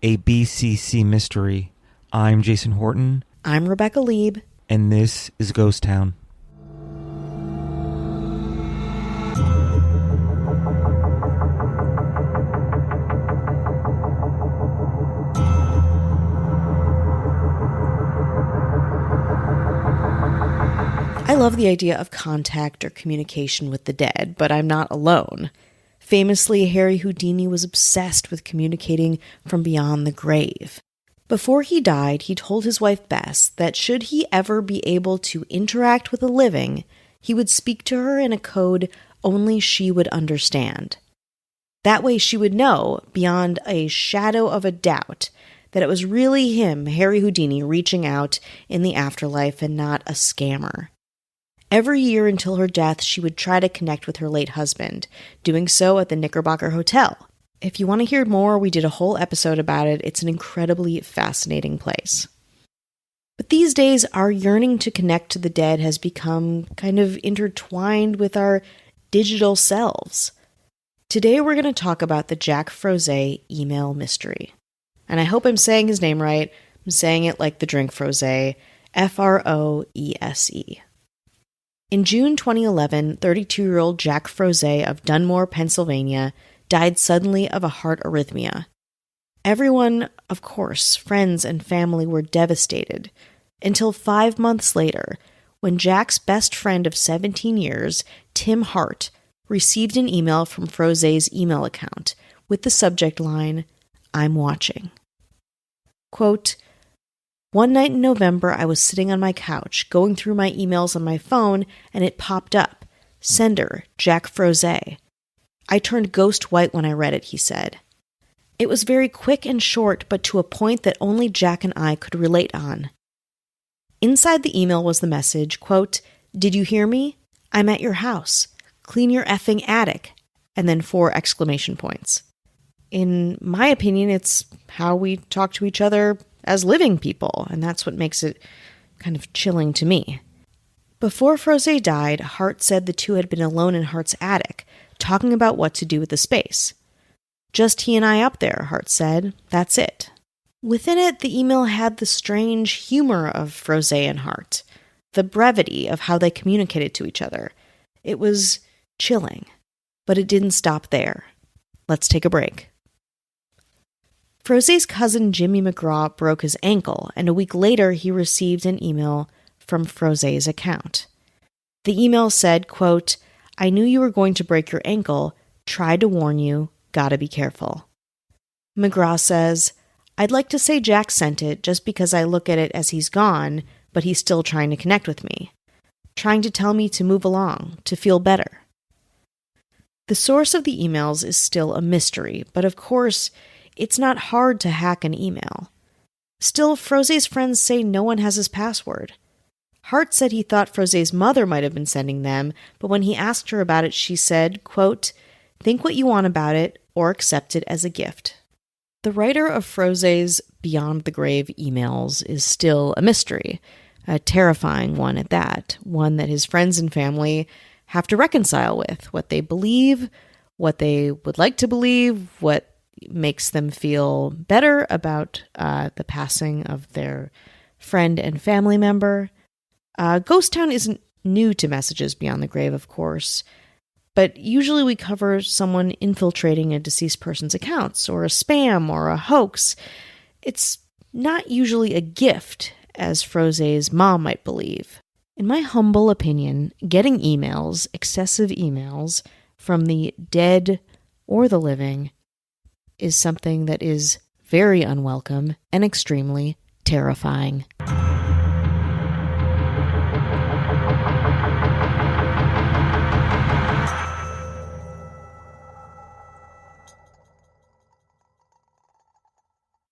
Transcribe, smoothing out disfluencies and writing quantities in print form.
a BCC mystery. I'm Jason Horton. I'm Rebecca Lieb. And this is Ghost Town. I love the idea of contact or communication with the dead, but I'm not alone. Famously, Harry Houdini was obsessed with communicating from beyond the grave. Before he died, he told his wife Bess that should he ever be able to interact with the living, he would speak to her in a code only she would understand. That way she would know, beyond a shadow of a doubt, that it was really him, Harry Houdini, reaching out in the afterlife and not a scammer. Every year until her death, she would try to connect with her late husband, doing so at the Knickerbocker Hotel. If you want to hear more, we did a whole episode about it. It's an incredibly fascinating place. But these days, our yearning to connect to the dead has become kind of intertwined with our digital selves. Today, we're going to talk about the Jack Froese email mystery. And I hope I'm saying his name right. I'm saying it like the drink Froese, Froese. In June 2011, 32-year-old Jack Froese of Dunmore, Pennsylvania, died suddenly of a heart arrhythmia. Everyone, of course, friends and family were devastated, until 5 months later, when Jack's best friend of 17 years, Tim Hart, received an email from Froese's email account with the subject line, "I'm watching." Quote, "One night in November, I was sitting on my couch, going through my emails on my phone, and it popped up. Sender, Jack Froese. I turned ghost white when I read it," he said. It was very quick and short, but to a point that only Jack and I could relate on. Inside the email was the message, quote, "Did you hear me? I'm at your house. Clean your effing attic." And then 4 exclamation points. In my opinion, it's how we talk to each other as living people, and that's what makes it kind of chilling to me. Before Froese died, Hart said the two had been alone in Hart's attic, talking about what to do with the space. "Just he and I up there," Hart said. "That's it." Within it, the email had the strange humor of Froese and Hart, the brevity of how they communicated to each other. It was chilling, but it didn't stop there. Let's take a break. Froese's cousin Jimmy McGraw broke his ankle, and a week later he received an email from Froese's account. The email said, quote, "I knew you were going to break your ankle. Tried to warn you. Gotta be careful." McGraw says, "I'd like to say Jack sent it just because I look at it as he's gone, but he's still trying to connect with me. Trying to tell me to move along, to feel better." The source of the emails is still a mystery, but of course, it's not hard to hack an email. Still, Froese's friends say no one has his password. Hart said he thought Froese's mother might have been sending them, but when he asked her about it, she said, quote, "Think what you want about it, or accept it as a gift." The writer of Froese's Beyond the Grave emails is still a mystery, a terrifying one at that, one that his friends and family have to reconcile with, what they believe, what they would like to believe, what makes them feel better about the passing of their friend and family member. Ghost Town isn't new to messages beyond the grave, of course, but usually we cover someone infiltrating a deceased person's accounts, or a spam, or a hoax. It's not usually a gift, as Froese's mom might believe. In my humble opinion, getting emails, excessive emails, from the dead or the living is something that is very unwelcome and extremely terrifying.